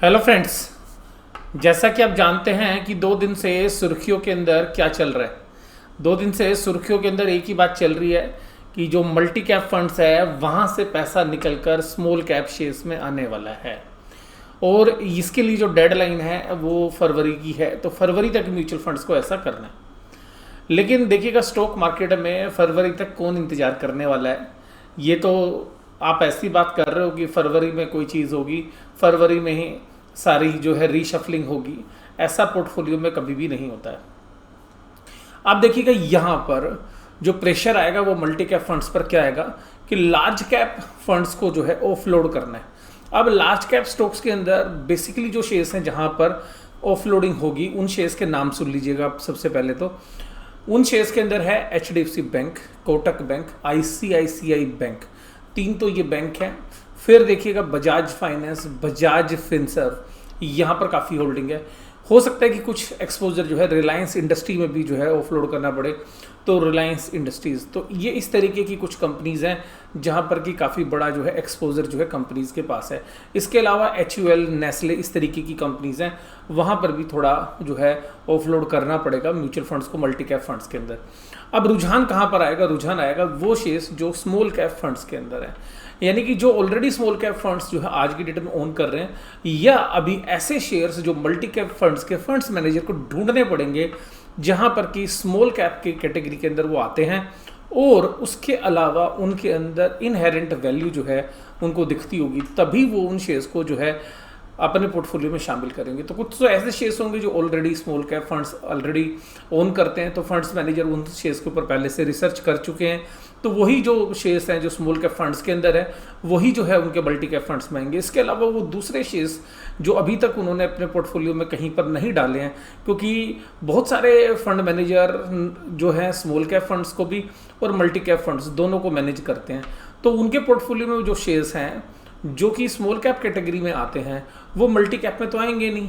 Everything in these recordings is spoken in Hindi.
Hello friends. जैसा कि आप जानते हैं कि 2 दिन से सुर्खियों के अंदर क्या चल रहा है। 2 दिन से सुर्खियों के अंदर एक ही बात चल रही है कि जो मल्टी कैप फंड्स है वहाँ से पैसा निकलकर स्मॉल कैप शेयर्स में आने वाला है और इसके लिए जो डेडलाइन है वो फरवरी की है। तो फरवरी तक म्यूचुअल फंड्स को ऐसा करना है। लेकिन देखिएगा स्टॉक मार्केट में फरवरी तक कौन इंतज़ार करने वाला है। ये तो आप ऐसी बात कर रहे हो कि फरवरी में कोई चीज़ होगी, फरवरी में ही सारी जो है रीशफलिंग होगी। ऐसा पोर्टफोलियो में कभी भी नहीं होता है। आप देखिएगा यहाँ पर जो प्रेशर आएगा वो मल्टी कैप फंड्स पर क्या आएगा कि लार्ज कैप फंड्स को जो है ऑफलोड करना है। अब लार्ज कैप स्टॉक्स के अंदर बेसिकली जो शेयर्स हैं जहाँ पर ऑफलोडिंग होगी उन शेयर्स के नाम सुन लीजिएगा आप। सबसे पहले तो उन शेयर्स के अंदर है HDFC bank, Kotak bank, ICICI bank. 3 तो ये बैंक हैं। फिर देखिएगा बजाज फाइनेंस, बजाज फिनसर्व, यहाँ पर काफ़ी होल्डिंग है। हो सकता है कि कुछ एक्सपोजर जो है रिलायंस इंडस्ट्री में भी जो है ऑफलोड करना पड़े, तो रिलायंस इंडस्ट्रीज़। तो ये इस तरीके की कुछ कंपनीज़ हैं जहाँ पर कि काफ़ी बड़ा जो है एक्सपोजर जो है कंपनीज़ के पास है। इसके अलावा HUL, नेस्ले, इस तरीके की कंपनीज़ हैं, वहाँ पर भी थोड़ा जो है ऑफलोड करना पड़ेगा म्यूचुअल फंड्स को मल्टी कैप फंड्स के अंदर। अब रुझान कहाँ पर आएगा? रुझान आएगा वो शेयर्स जो स्मॉल कैप फंड्स के अंदर है, यानी कि जो ऑलरेडी स्मॉल कैप फंड्स जो है आज की डेट में ओन कर रहे हैं, या अभी ऐसे शेयर्स जो मल्टी कैप फंड्स के फंड्स मैनेजर को ढूंढने पड़ेंगे जहां पर कि स्मॉल कैप के कैटेगरी के अंदर वो आते हैं और उसके अलावा उनके अंदर इनहेरेंट वैल्यू जो है उनको दिखती होगी, तभी वो उन शेयर्स को जो है अपने पोर्टफोलियो में शामिल करेंगे। तो कुछ तो ऐसे शेयर्स होंगे जो already small cap funds already own करते हैं, तो फंड्स मैनेजर उन शेयर्स के ऊपर पहले से रिसर्च कर चुके हैं, तो वही जो शेयर्स हैं जो स्मॉल कैप फंड्स के अंदर है वही जो है उनके मल्टी कैप फंड्स में आएंगे। इसके अलावा वो दूसरे शेयर्स जो अभी तक उन्होंने अपने पोर्टफोलियो में कहीं पर नहीं डाले हैं, क्योंकि बहुत सारे फंड मैनेजर जो हैं स्मॉल कैप फंड्स को भी और मल्टी कैप फंड्स दोनों को मैनेज करते हैं, तो उनके पोर्टफोलियो में जो शेयर्स हैं जो कि स्मॉल कैप कैटेगरी में आते हैं वो मल्टी कैप में तो आएंगे नहीं,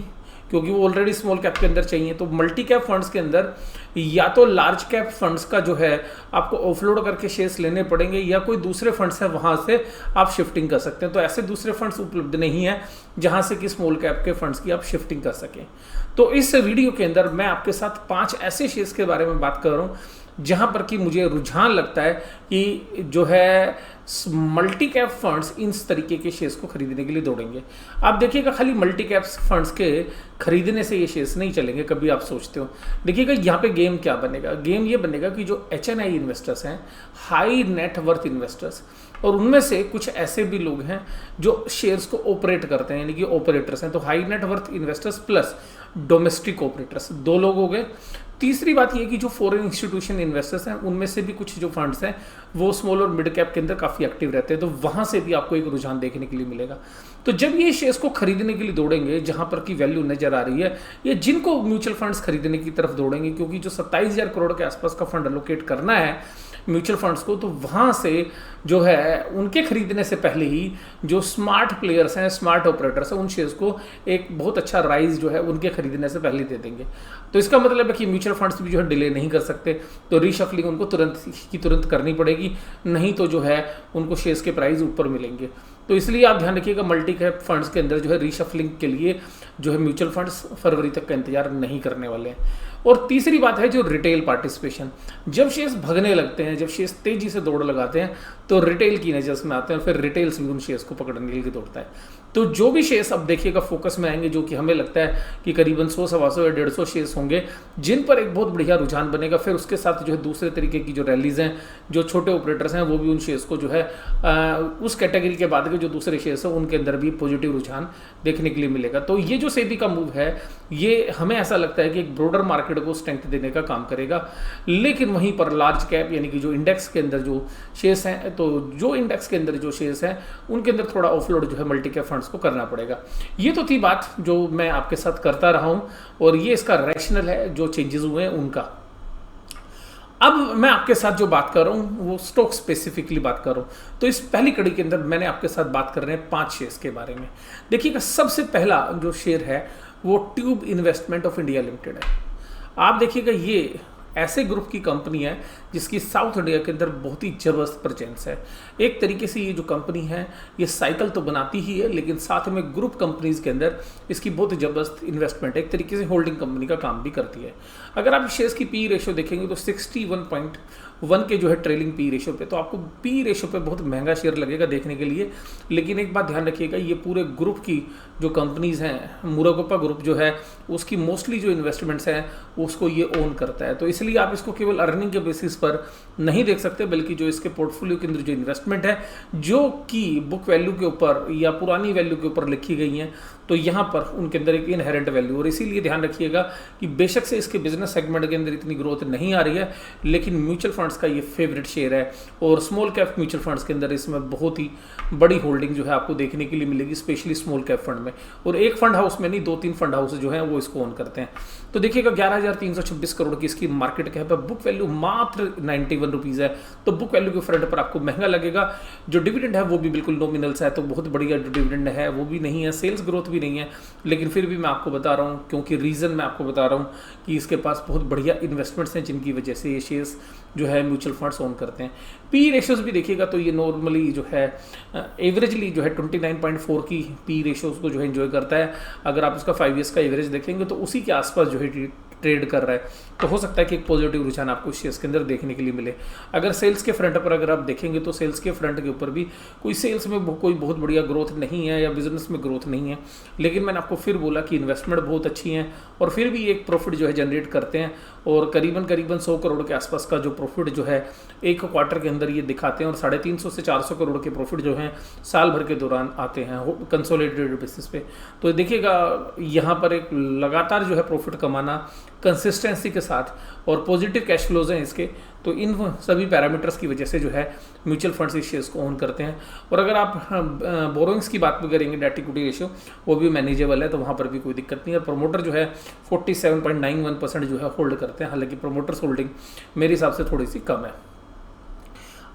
क्योंकि वो ऑलरेडी स्मॉल कैप के अंदर चाहिए। तो मल्टी कैप फंड्स के अंदर या तो लार्ज कैप फंड्स का जो है आपको ऑफलोड करके शेयर्स लेने पड़ेंगे, या कोई दूसरे फंड्स हैं वहाँ से आप शिफ्टिंग कर सकते हैं। तो ऐसे दूसरे फंड्स उपलब्ध नहीं है जहाँ से कि स्मॉल कैप के फंड्स की आप शिफ्टिंग कर सकें। तो इस वीडियो के अंदर मैं आपके साथ 5 ऐसे शेयर्स के बारे में बात कर रहा हूँ जहाँ पर कि मुझे रुझान लगता है कि जो है मल्टी कैप फंड्स इन तरीके के शेयर्स को खरीदने के लिए दौड़ेंगे। आप देखिएगा खाली मल्टी कैप फंड्स के खरीदने से ये शेयर्स नहीं चलेंगे, कभी आप सोचते हो। देखिएगा यहाँ पे गेम क्या बनेगा? गेम ये बनेगा कि जो HNI इन्वेस्टर्स हैं, हाई नेट वर्थ इन्वेस्टर्स, और उनमें से कुछ ऐसे भी लोग हैं जो शेयर्स को ऑपरेट करते हैं, यानी कि ऑपरेटर्स हैं। तो high net worth investors plus domestic operators 2 लोग हो गए। तीसरी बात यह कि जो फॉरेन इंस्टीट्यूशन इन्वेस्टर्स हैं उनमें से भी कुछ जो फंड्स हैं वो स्मॉल और मिड कैप के अंदर काफ़ी एक्टिव रहते हैं, तो वहाँ से भी आपको एक रुझान देखने के लिए मिलेगा। तो जब ये शेयर्स को खरीदने के लिए दौड़ेंगे जहाँ पर की वैल्यू नजर आ रही है, या जिनको म्यूचुअल फंड्स खरीदने की तरफ दौड़ेंगे, क्योंकि जो 27,000 करोड़ के आसपास का फंड एलोकेट करना है म्यूचुअल फंड्स को, तो वहाँ से जो है उनके खरीदने से पहले ही जो स्मार्ट प्लेयर्स हैं, स्मार्ट ऑपरेटर्स हैं, उन शेयर्स को एक बहुत अच्छा राइज जो है उनके खरीदने से पहले दे देंगे। तो इसका मतलब है कि म्यूचुअल फंड्स भी जो है डिले नहीं कर सकते, तो रीशफलिंग उनको तुरंत की तुरंत करनी पड़ेगी, नहीं तो जो है उनको शेयर्स के प्राइस ऊपर मिलेंगे। तो इसलिए आप ध्यान रखिएगा मल्टी कैप फंड्स के अंदर जो है रीशफलिंग के लिए जो है म्यूचुअल फंड्स फरवरी तक का इंतजार नहीं करने वाले हैं। और तीसरी बात है जो रिटेल पार्टिसिपेशन। जब शेयर्स भगने लगते हैं, जब शेयर्स तेजी से दौड़ लगाते हैं, तो रिटेल की नजर में आते हैं, फिर रिटेल्स भी उन शेयर्स को पकड़ने के लिए दौड़ता है। तो जो भी शेयर्स अब देखिएगा फोकस में आएंगे, जो कि हमें लगता है कि करीबन 100, 125 या 150 शेयर्स होंगे जिन पर एक बहुत बढ़िया रुझान बनेगा। फिर उसके साथ जो है दूसरे तरीके की जो रैलीज हैं, जो छोटे ऑपरेटर्स हैं वो भी उन शेयर्स को जो है उस कैटेगरी के बाद के जो दूसरे शेयर्स हैं उनके अंदर भी पॉजिटिव रुझान देखने के लिए मिलेगा। तो ये जो सेबी का मूव है ये हमें ऐसा लगता है कि एक ब्रॉडर मार्केट को स्ट्रेंथ देने का काम करेगा। लेकिन वहीं पर लार्ज कैप यानी कि जो इंडेक्स के अंदर जो शेयर्स हैं, तो जो इंडेक्स के अंदर जो शेयर्स हैं उनके अंदर थोड़ा ऑफलोड जो है मल्टी कैप फंड्स को करना पड़ेगा। ये तो थी बात जो मैं आपके साथ करता रहा हूं और ये इसका रैशनल है जो चेंजेस हुए हैं उनका। अब मैं आपके साथ जो बात कर रहा हूं वो स्टॉक स्पेसिफिकली बात कर रहा हूं। तो इस पहली कड़ी के अंदर मैंने आपके साथ बात कर रहे हैं 5 शेयर्स के बारे में। देखिएगा सबसे पहला जो शेयर है वो tube investment of India limited है। आप देखिएगा ये ऐसे ग्रुप की कंपनी है जिसकी साउथ इंडिया के अंदर बहुत ही ज़बरदस्त प्रेजेंस है। एक तरीके से ये जो कंपनी है ये साइकिल तो बनाती ही है, लेकिन साथ में ग्रुप कंपनीज के अंदर इसकी बहुत ही ज़बरदस्त इन्वेस्टमेंट है, एक तरीके से होल्डिंग कंपनी का काम भी करती है। अगर आप शेयर्स की पी रेशियो देखेंगे तो 61.1 के जो है ट्रेलिंग पी रेशियो पे, तो आपको पी रेशियो पे बहुत महंगा शेयर लगेगा देखने के लिए। लेकिन एक बात ध्यान रखिएगा, ये पूरे ग्रुप की जो कंपनीज हैं, मुरागोपा ग्रुप जो है उसकी मोस्टली जो इन्वेस्टमेंट्स हैं उसको ये ओन करता है। तो इसलिए आप इसको केवल अर्निंग के बेसिस पर नहीं देख सकते, बल्कि जो इसके पोर्टफोलियो के अंदर जो इन्वेस्टमेंट है जो कि बुक वैल्यू के ऊपर या पुरानी वैल्यू के ऊपर लिखी गई हैं, तो यहाँ पर उनके अंदर एक इनहेरेंट वैल्यू। और इसीलिए ध्यान रखिएगा कि बेशक से इसके बिजनेस सेगमेंट के अंदर इतनी ग्रोथ नहीं आ रही है, लेकिन म्यूचुअल फंड्स का ये फेवरेट शेयर है और स्मॉल कैप म्यूचुअल फंड्स के अंदर इसमें बहुत ही बड़ी होल्डिंग जो है आपको देखने के लिए मिलेगी, स्पेशली स्मॉल कैप फंड में। और एक फंड हाउस में नहीं, 2-3 फंड हाउस जो है वो इसको ओन करते हैं। तो देखिएगा 11,326 करोड़ की इसकी मार्केट कैप है, बुक वैल्यू मात्र 91 रुपीज़ है। तो बुक वैल्यू के फ्रंट पर आपको महंगा लगेगा। जो डिविडेंड है वो भी बिल्कुल नॉमिनल्स है, तो बहुत बढ़िया जो डिविडेंड है वो भी नहीं है, सेल्स ग्रोथ भी नहीं है, लेकिन फिर भी मैं आपको बता रहा हूँ क्योंकि रीज़न मैं आपको बता रहा हूँ कि इसके पास बहुत बढ़िया इन्वेस्टमेंट्स हैं जिनकी वजह से ये शेयर्स जो है म्यूचुअल फंड्स ओन करते हैं। पी रेशियोज भी देखिएगा तो ये नॉर्मली जो है एवरेजली जो है 29.4 की पी रेशियोज को जो है एंजॉय करता है। अगर आप इसका 5 ईयर्स का एवरेज देखेंगे तो उसी के आसपास जो है ट्रेड कर रहा है, तो हो सकता है कि एक पॉजिटिव रुझान आपको शेयर्स के अंदर देखने के लिए मिले। अगर सेल्स के फ्रंट पर अगर आप देखेंगे तो सेल्स के फ्रंट के ऊपर भी कोई सेल्स में कोई बहुत बढ़िया ग्रोथ नहीं है या बिजनेस में ग्रोथ नहीं है, लेकिन मैंने आपको फिर बोला कि इन्वेस्टमेंट बहुत अच्छी है और फिर भी एक प्रॉफिट जो है जनरेट करते हैं और करीबन 100 करोड़ के आसपास का जो प्रॉफिट जो है एक क्वार्टर के अंदर ये दिखाते हैं और 350 से 400 करोड़ के प्रॉफिट जो हैं साल भर के दौरान आते हैं कंसोलिडेटेड बेसिस पे। तो देखिएगा यहाँ पर एक लगातार जो है प्रॉफिट कमाना कंसिस्टेंसी के साथ और पॉजिटिव कैश फ्लोज हैं इसके, तो इन सभी पैरामीटर्स की वजह से जो है म्यूचुअल फंड्स इस शेयर्स को ओन करते हैं। और अगर आप बोरोइंग्स की बात भी करेंगे, डेट इक्विटी रेशियो वो भी मैनेजेबल है, तो वहाँ पर भी कोई दिक्कत नहीं है। प्रमोटर जो है 47.91% जो है होल्ड करते हैं, हालांकि प्रमोटर्स होल्डिंग मेरे हिसाब से थोड़ी सी कम है।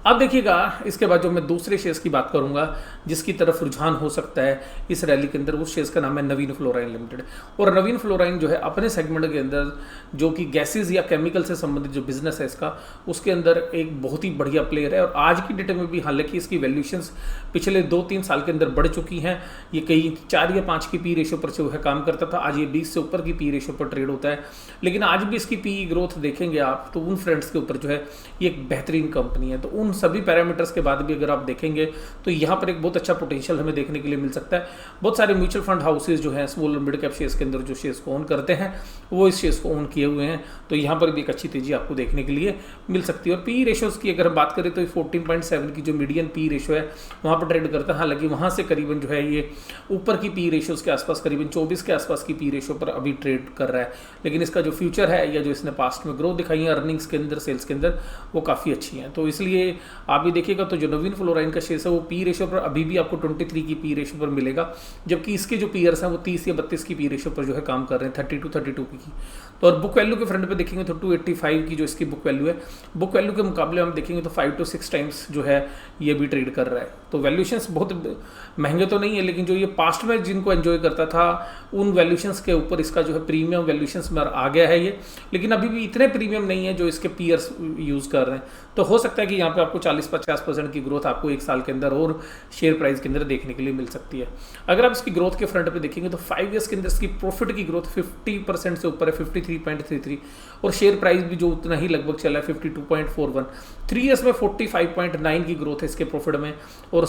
अब देखिएगा इसके बाद जो मैं दूसरे शेयर्स की बात करूंगा जिसकी तरफ रुझान हो सकता है इस रैली के अंदर, उस शेयर्स का नाम है नवीन फ्लोराइन लिमिटेड। और नवीन फ्लोराइन जो है अपने सेगमेंट के अंदर जो कि गैसेज या केमिकल से संबंधित जो बिजनेस है इसका, उसके अंदर एक बहुत ही बढ़िया प्लेयर है। और आज की डेट में भी हालांकि इसकी वैल्यूएशंस पिछले 2-3 साल के अंदर बढ़ चुकी हैं। ये कई 4 या 5 की पी रेशियो पर जो है काम करता था, आज ये 20 से ऊपर की पी रेशियो पर ट्रेड होता है। लेकिन आज भी इसकी पी ग्रोथ देखेंगे आप तो उन फ्रेंड्स के ऊपर जो है ये एक बेहतरीन कंपनी है। तो उन सभी पैरामीटर्स के बाद भी अगर आप देखेंगे तो यहाँ पर एक बहुत अच्छा पोटेंशियल हमें देखने के लिए मिल सकता है। बहुत सारे म्यूचुअल फंड हाउसेज जो हैं स्मॉल और मिड कैप शेयर्स के अंदर जो शेयर्स को ओन करते हैं वो इस शेयर्स को ओन किए हुए हैं, तो यहाँ पर भी एक अच्छी तेजी आपको देखने के लिए मिल सकती है। और पी रेशियोज की अगर हम बात करें तो 14.7 की जो मीडियन पी रेशियो है वहाँ पर ट्रेड करता है। हालांकि वहाँ से करीबन जो है ये ऊपर की पी रेशियोज के आसपास करीबन 24 के आसपास की पी रेशियो पर अभी ट्रेड कर रहा है। लेकिन इसका जो फ्यूचर है या जो इसने पास्ट में ग्रोथ दिखाई है अर्निंग्स के अंदर, सेल्स के अंदर, वो काफ़ी अच्छी हैं। तो इसलिए आप भी देखिएगा तो जो नवीन फ्लोराइन का शेयर है वो पी रेशियो पर अभी भी आपको 23 की पी रेशियो पर मिलेगा, जबकि इसके जो पीयर्स हैं वो 30 या 32 की पी रेशियो पर जो है काम कर रहे हैं, 32 की। तो और बुक वैल्यू के फ्रंट पे देखेंगे तो 285 की जो इसकी बुक वैल्यू है, बुक वैल्यू के मुकाबले हम देखेंगे तो 5 to 6 टाइम्स जो है ये भी ट्रेड कर रहा है। तो वैल्यूएशंस बहुत महंगे तो नहीं है, लेकिन जो ये पास्ट में जिनको एंजॉय करता था उन वैल्यूएशंस के ऊपर इसका जो है प्रीमियम वैल्यूएशंस में आ गया है ये, लेकिन अभी भी इतने प्रीमियम नहीं है जो इसके पीयर्स यूज़ कर रहे हैं। तो हो सकता है कि यहाँ पे आपको 40-50% की ग्रोथ आपको एक साल के अंदर और शेयर प्राइस के अंदर देखने के लिए मिल सकती है। अगर आप इसकी ग्रोथ के फ्रंट पे देखेंगे तो 5 ईयर्स के अंदर इसकी प्रॉफिट की ग्रोथ 50% से ऊपर है, 53.33, और शेयर प्राइस भी जो उतना ही लगभग चला है 52.41। 3 ईयर्स में 45.9 की ग्रोथ है इसके प्रॉफिट में, और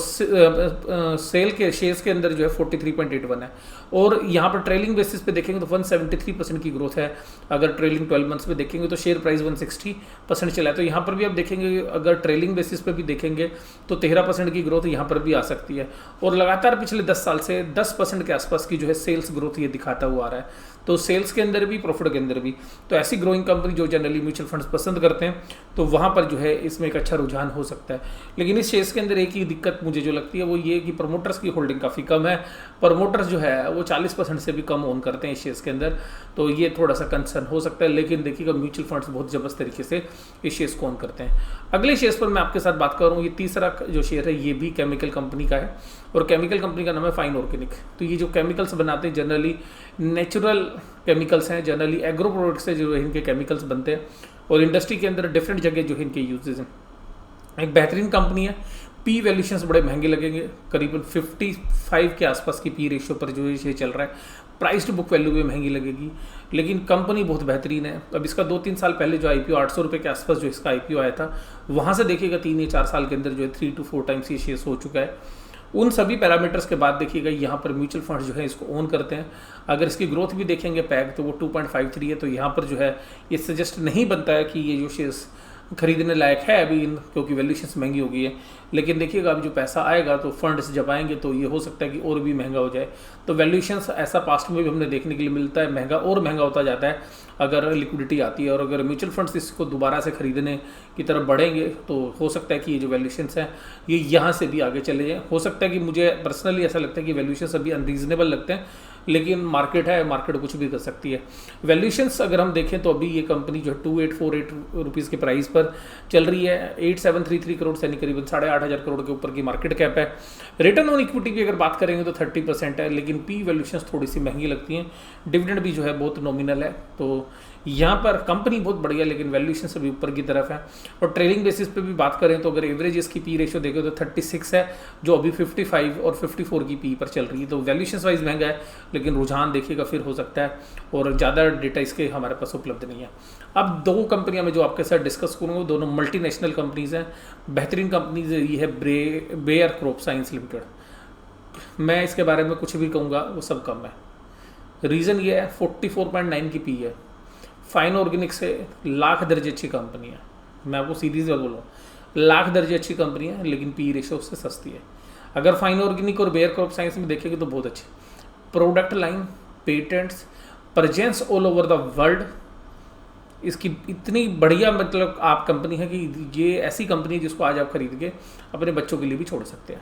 सेल के शेयर्स के अंदर जो है 43.81 है। और यहाँ पर ट्रेलिंग बेसिस पे देखेंगे तो 173% की ग्रोथ है। अगर ट्रेलिंग 12 मंथ्स पे देखेंगे तो शेयर प्राइस 160% चला है। तो यहाँ पर भी आप देखेंगे अगर ट्रेलिंग बेसिस पे भी देखेंगे तो 13% की ग्रोथ यहाँ पर भी आ सकती है। और लगातार पिछले 10 साल से 10% के आसपास की जो है सेल्स ग्रोथ ये दिखाता हुआ आ रहा है। तो सेल्स के अंदर भी, प्रॉफिट के अंदर भी, तो ऐसी ग्रोइंग कंपनी जो जनरली म्यूचुअल फंड्स पसंद करते हैं तो वहाँ पर जो है इसमें एक अच्छा रुझान हो सकता है। लेकिन इस शेयर्स के अंदर एक ही दिक्कत मुझे जो लगती है वो ये कि प्रमोटर्स की होल्डिंग काफ़ी कम है। प्रमोटर्स जो है वो 40% से भी कम ओन करते हैं इस शेयर्स के अंदर, तो ये थोड़ा सा कंसर्न हो सकता है। लेकिन देखिएगा म्यूचुअल फंड्स बहुत ज़बरदस्त तरीके से इस शेयर्स को ओन करते हैं। अगले शेयर्स पर मैं आपके साथ बात कर रहा हूँ, ये तीसरा जो शेयर है ये भी केमिकल कंपनी का है, और केमिकल कंपनी का नाम है फाइन ऑर्गेनिक। तो ये जो केमिकल्स बनाते हैं जनरली नेचुरल केमिकल्स हैं, जनरली एग्रो प्रोडक्ट्स से जो इनके केमिकल्स बनते हैं, और इंडस्ट्री के अंदर डिफरेंट जगह जो है इनके यूजेस हैं। एक बेहतरीन कंपनी है। पी वैल्यूशंस बड़े महंगे लगेंगे, करीबन 55 के आसपास की पी रेशियो पर जो ये चल रहा है। प्राइस टू बुक वैल्यू भी महंगी लगेगी, लेकिन कंपनी बहुत बेहतरीन है। अब इसका 2-3 साल पहले जो IPO 800 रुपये के आसपास जो इसका IPO आया था, वहाँ से देखिएगा 3 या 4 साल के अंदर जो है 3 to 4 टाइम्स ये शेयर्स हो चुका है। उन सभी पैरामीटर्स के बाद देखिएगा यहाँ पर म्यूचुअल फंड जो है इसको ओन करते हैं। अगर इसकी ग्रोथ भी देखेंगे पैग तो वो 2.53 है, तो यहाँ पर जो है ये सजेस्ट नहीं बनता है कि ये जो शेयर्स खरीदने लायक है अभी क्योंकि वैल्यूशंस महंगी हो गई है। लेकिन देखिएगा अभी जो पैसा आएगा तो फंड्स जब आएंगे तो ये हो सकता है कि और भी महंगा हो जाए। तो वैल्यूशंस ऐसा पास्ट में भी हमने देखने के लिए मिलता है, महंगा और महंगा होता जाता है अगर लिक्विडिटी आती है। और अगर म्यूचुअल फंड्स इसको दोबारा से खरीदने की तरफ बढ़ेंगे तो हो सकता है कि ये जो वैल्यूशंस हैं ये यहाँ से भी आगे चले जाएँ। हो सकता है कि मुझे पर्सनली ऐसा लगता है कि वैल्यूशंस अभी अनरीजनेबल लगते हैं, लेकिन मार्केट है, मार्केट कुछ भी कर सकती है। वैल्यूशंस अगर हम देखें तो अभी ये कंपनी जो है 2848 रुपीज़ के प्राइस पर चल रही है। 8733 करोड़ से करीबन 8,500 करोड़ के ऊपर की मार्केट कैप है। रिटर्न ऑन इक्विटी की अगर बात करेंगे तो 30% है, लेकिन पी वैल्यूशंस थोड़ी सी महंगी लगती हैं। डिविडेंड भी जो है बहुत नॉमिनल है, तो यहाँ पर कंपनी बहुत बढ़िया, लेकिन वैल्यूशन से भी ऊपर की तरफ है। और ट्रेलिंग बेसिस पे भी बात करें तो अगर एवरेज इसकी पी रेशियो देखें तो 36 है, जो अभी 55 और 54 की पी पर चल रही है। तो वैल्यूशन वाइज महंगा है, लेकिन रुझान देखिएगा फिर हो सकता है, और ज़्यादा डेटा इसके हमारे पास उपलब्ध नहीं है। अब 2 कंपनियां मैं जो आपके साथ डिस्कस करूँगा, दोनों मल्टीनेशनल कंपनीज़ हैं, बेहतरीन कंपनीज। ये है बेयर क्रॉप साइंस लिमिटेड। मैं इसके बारे में कुछ भी कहूँगा वो सब कम है। रीज़न ये है 44.9 की पी है। फाइन ऑर्गेनिक से लाख दर्जे अच्छी कंपनी है, मैं आपको सीरीज में बोलूँ, लाख दर्जे अच्छी कंपनी है, लेकिन पी रेशियो उससे सस्ती है। अगर फाइन ऑर्गेनिक और बेयर क्रॉप साइंस में देखेंगे तो बहुत अच्छी product line, patents, presence all over the world, इसकी इतनी बढ़िया मतलब आप कंपनी है कि ये ऐसी कंपनी है जिसको आज आप खरीद के अपने बच्चों के लिए भी छोड़ सकते हैं।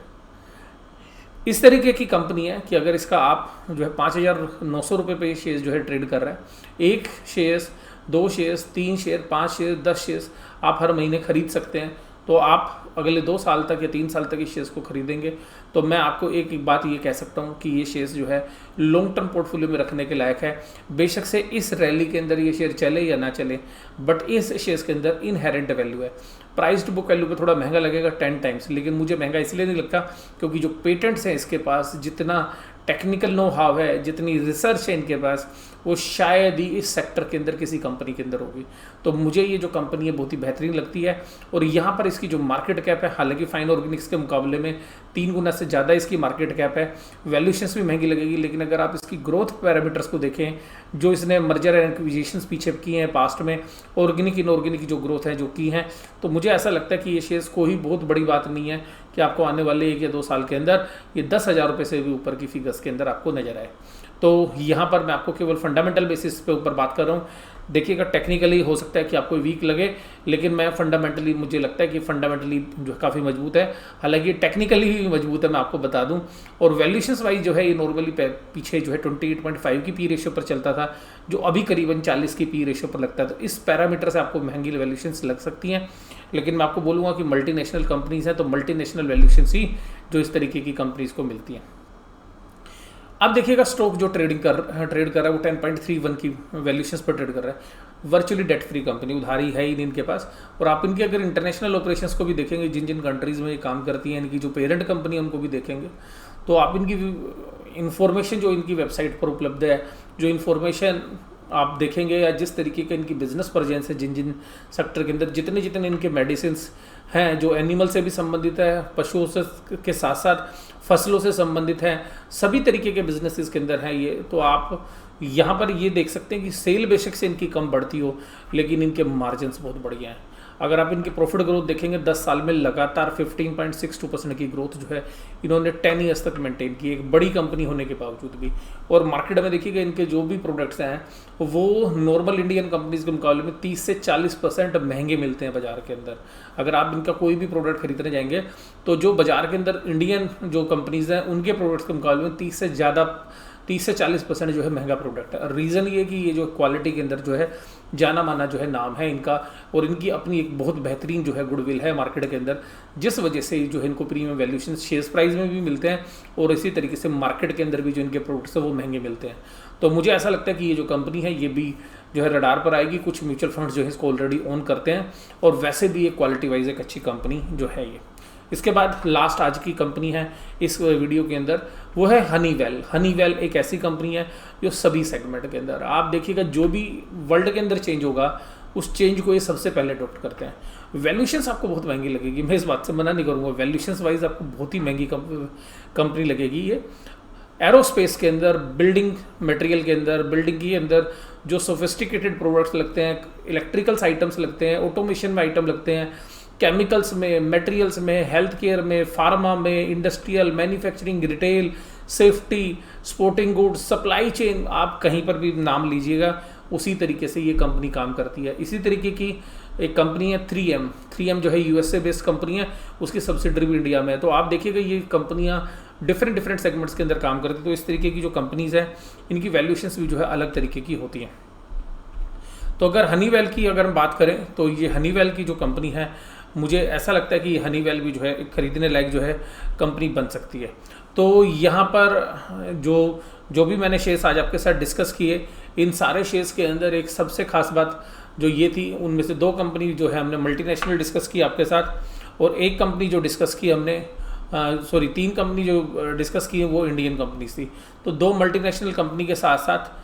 इस तरीके की कंपनी है कि अगर इसका आप जो है 5,900 रुपये पे शेयर जो है ट्रेड कर रहा है, 1 shares, 2 shares, 3 share, 5 share, 10 shares आप हर महीने खरीद सकते हैं। तो आप अगले 2 साल तक या 3 साल तक इस शेयर्स को खरीदेंगे तो मैं आपको एक बात ये कह सकता हूँ कि ये शेयर्स जो है लॉन्ग टर्म पोर्टफोलियो में रखने के लायक है। बेशक से इस रैली के अंदर ये शेयर चले या ना चले, बट इस शेयर्स के अंदर इनहेरेंट वैल्यू है। प्राइस टू बुक वैल्यू पे थोड़ा महंगा लगेगा 10 टाइम्स, लेकिन मुझे महंगा इसलिए नहीं लगता क्योंकि जो पेटेंट्स हैं इसके पास, जितना टेक्निकल नो हाव है, जितनी रिसर्च है इनके पास, वो शायद ही इस सेक्टर के अंदर किसी कंपनी के अंदर होगी। तो मुझे ये जो कंपनी है बहुत ही बेहतरीन लगती है। और यहाँ पर इसकी जो मार्केट कैप है, हालांकि फाइन ऑर्गेनिक्स के मुकाबले में 3 गुना से ज़्यादा इसकी मार्केट कैप है, वैल्यूशंस भी महंगी लगेगी, लेकिन अगर आप इसकी ग्रोथ पैरामीटर्स को देखें, जो इसने मर्जर एंड एक्विजिशंस पीछे किए हैं पास्ट में, ऑर्गेनिक इनऑर्गेनिक जो ग्रोथ है जो की हैं, तो मुझे ऐसा लगता है कि ये शेयर्स कोई बहुत बड़ी बात नहीं है कि आपको आने वाले 1 या 2 साल के अंदर ये 10,000 रुपये से भी ऊपर की फिगर्स के अंदर आपको नजर आए। तो यहाँ पर मैं आपको केवल फंडामेंटल बेसिस पे ऊपर बात कर रहा हूँ। देखिएगा टेक्निकली हो सकता है कि आपको वीक लगे, लेकिन मैं फंडामेंटली मुझे लगता है कि फंडामेंटली जो काफ़ी मजबूत है, हालांकि टेक्निकली भी मजबूत है, मैं आपको बता दूं। और वैल्यूशंस वाइज जो है ये नॉर्मली पीछे जो है 28.5 की पी रेशियो पर चलता था, जो अभी करीबन 40 की पी रेशियो पर लगता है। तो इस पैरामीटर से आपको महंगी वैल्यूशंस लग सकती हैं, लेकिन मैं आपको बोलूँगा कि मल्टीनेशनल कंपनीज हैं तो मल्टीनेशनल वैल्यूशंस ही जो इस तरीके की कंपनीज को मिलती हैं। अब देखिएगा स्टॉक जो ट्रेड कर रहा है वो 10.31 की वैल्यूशंस पर ट्रेड कर रहा है। वर्चुअली डेट फ्री कंपनी, उधारी है ही नहीं इनके पास। और आप इनके अगर इंटरनेशनल ऑपरेशंस को भी देखेंगे, जिन जिन कंट्रीज़ में ये काम करती हैं, इनकी जो पेरेंट कंपनी है उनको भी देखेंगे, तो आप इनकी इन्फॉर्मेशन जो इनकी वेबसाइट पर उपलब्ध है, जो इन्फॉर्मेशन आप देखेंगे या जिस तरीके का इनकी बिजनेस प्रेजेंस है, जिन जिन सेक्टर के अंदर जितने जितने इनके मेडिसिन हैं जो एनिमल से भी संबंधित है, पशुओं से के साथ साथ फसलों से संबंधित हैं, सभी तरीके के बिजनेसेस के अंदर हैं ये। तो आप यहाँ पर ये देख सकते हैं कि सेल बेशक से इनकी कम बढ़ती हो, लेकिन इनके मार्जिन्स बहुत बढ़िया हैं। अगर आप इनकी प्रॉफिट ग्रोथ देखेंगे 10 साल में लगातार 15.62% की ग्रोथ जो है इन्होंने 10 ईयर्स तक मेंटेन की, एक बड़ी कंपनी होने के बावजूद भी। और मार्केट में देखिएगा इनके जो भी प्रोडक्ट्स हैं वो नॉर्मल इंडियन कंपनीज के मुकाबले में 30 से 40% महंगे मिलते हैं बाजार के अंदर। अगर आप इनका कोई भी प्रोडक्ट खरीदने जाएंगे तो जो बाजार के अंदर इंडियन जो कंपनीज हैं उनके प्रोडक्ट्स के मुकाबले में 30 से 40% जो है महंगा प्रोडक्ट है। रीज़न ये कि ये जो क्वालिटी के अंदर जो है जाना माना जो है नाम है इनका, और इनकी अपनी एक बहुत बेहतरीन जो है गुडविल है मार्केट के अंदर, जिस वजह से जो है इनको प्रीमियम वैल्यूएशन शेयर प्राइस में भी मिलते हैं और इसी तरीके से मार्केट के अंदर भी जो इनके प्रोडक्ट्स है वो महंगे मिलते हैं। तो मुझे ऐसा लगता है कि ये जो कंपनी है ये भी जो है रडार पर आएगी। कुछ म्यूचुअल फंड्स जो है इसको ऑलरेडी ओन करते हैं और वैसे भी ये क्वालिटी वाइज एक अच्छी कंपनी जो है ये। इसके बाद लास्ट आज की कंपनी है इस वीडियो के अंदर, वो है हनीवेल। हनीवेल एक ऐसी कंपनी है जो सभी सेगमेंट के अंदर आप देखिएगा जो भी वर्ल्ड के अंदर चेंज होगा उस चेंज को ये सबसे पहले अडॉप्ट करते हैं। वैल्यूशंस आपको बहुत महंगी लगेगी, मैं इस बात से मना नहीं करूँगा, वैल्यूशंस वाइज आपको बहुत ही महंगी कंपनी लगेगी ये। एरोस्पेस के अंदर, बिल्डिंग मटेरियल के अंदर, बिल्डिंग के अंदर जो सोफिस्टिकेटेड प्रोडक्ट्स लगते हैं, इलेक्ट्रिकल्स आइटम्स लगते हैं, ऑटोमेशन में आइटम लगते हैं, केमिकल्स में, मटेरियल्स में, हेल्थ केयर में, फार्मा में, industrial, manufacturing, retail, safety, sporting goods, supply chain, आप कहीं पर भी नाम लीजिएगा उसी तरीके से ये कंपनी काम करती है। इसी तरीके की एक कंपनी है 3M जो है यूएसए बेस्ड कंपनी है, उसकी सब्सिडरी भी इंडिया में है। तो आप देखिएगा ये कंपनियां डिफरेंट सेगमेंट्स के अंदर काम करती है। तो इस तरीके की जो कंपनीज है इनकी वैल्यूएशंस भी जो है अलग तरीके की होती हैं। तो अगर हनीवेल की अगर हम बात करें तो ये हनीवेल की जो कंपनी है मुझे ऐसा लगता है कि हनीवेल भी जो है खरीदने लायक जो है कंपनी बन सकती है। तो यहाँ पर जो भी मैंने शेयर्स आज आपके साथ डिस्कस किए, इन सारे शेयर्स के अंदर एक सबसे खास बात जो ये थी, उनमें से 2 कंपनी जो है हमने मल्टीनेशनल डिस्कस की आपके साथ, और एक कंपनी जो डिस्कस की हमने 3 कंपनी जो डिस्कस की है वो इंडियन कंपनीज थी। तो 2 मल्टीनेशनल कंपनी के साथ साथ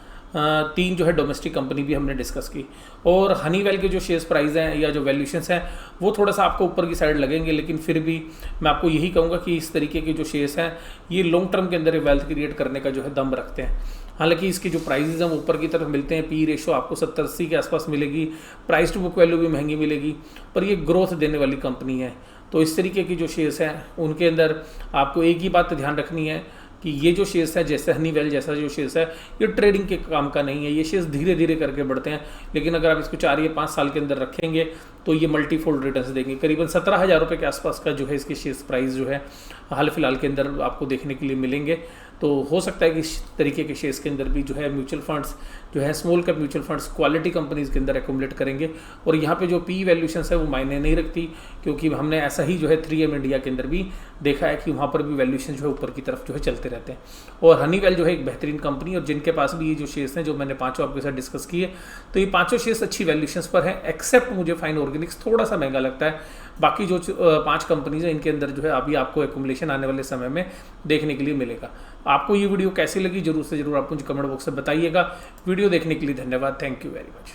3 जो है डोमेस्टिक कंपनी भी हमने डिस्कस की। और हनीवेल के जो शेयर्स प्राइस हैं या जो वैल्यूशंस हैं वो थोड़ा सा आपको ऊपर की साइड लगेंगे, लेकिन फिर भी मैं आपको यही कहूँगा कि इस तरीके के जो शेयर्स हैं ये लॉन्ग टर्म के अंदर वेल्थ क्रिएट करने का जो है दम रखते हैं। हालांकि इसकी जो प्राइजेज हैं वो ऊपर की तरफ मिलते हैं, पी रेशो आपको 70-80 के आसपास मिलेगी, प्राइस टू बुक वैल्यू भी महंगी मिलेगी, पर ये ग्रोथ देने वाली कंपनी है। तो इस तरीके की जो शेयर्स हैं उनके अंदर आपको एक ही बात ध्यान रखनी है कि ये जो शेयर्स है जैसे हनीवेल जैसा जो शेयर्स है ये ट्रेडिंग के काम का नहीं है, ये शेयर्स धीरे धीरे करके बढ़ते हैं। लेकिन अगर आप इसको 4 या 5 साल के अंदर रखेंगे तो ये मल्टीफोल्ड रिटर्न्स देंगे। करीबन 17,000 रुपये के आसपास का जो है इसके शेयर्स प्राइस जो है हाल फिलहाल के अंदर आपको देखने के लिए मिलेंगे। तो हो सकता है कि इस तरीके के शेयर्स के अंदर भी जो है म्यूचुअल फंड्स जो है small cap mutual funds quality companies के अंदर एक्यूमुलेट करेंगे। और यहाँ पे जो पी वैल्यूशंस है वो मायने नहीं रखती, क्योंकि हमने ऐसा ही जो है 3M इंडिया के अंदर भी देखा है कि वहाँ पर भी वैल्यूशन जो है ऊपर की तरफ जो है चलते रहते हैं। और हनीवेल जो है एक बेहतरीन कंपनी, और जिनके पास भी ये जो शेयर्स हैं जो मैंने 5 आपके साथ डिस्कस किए, तो ये 5 शेयर्स अच्छी वैल्यूशंस पर है, एक्सेप्ट मुझे फाइन ऑर्गेनिक्स थोड़ा सा महंगा लगता है। बाकी जो 5 कंपनीज हैं इनके अंदर जो है अभी आपको एक्यूमुलेशन आने वाले समय में देखने के लिए मिलेगा। आपको ये वीडियो कैसी लगी जरूर से जरूर आप मुझे कमेंट बॉक्स में बताइएगा। वीडियो देखने के लिए धन्यवाद। Thank you very much.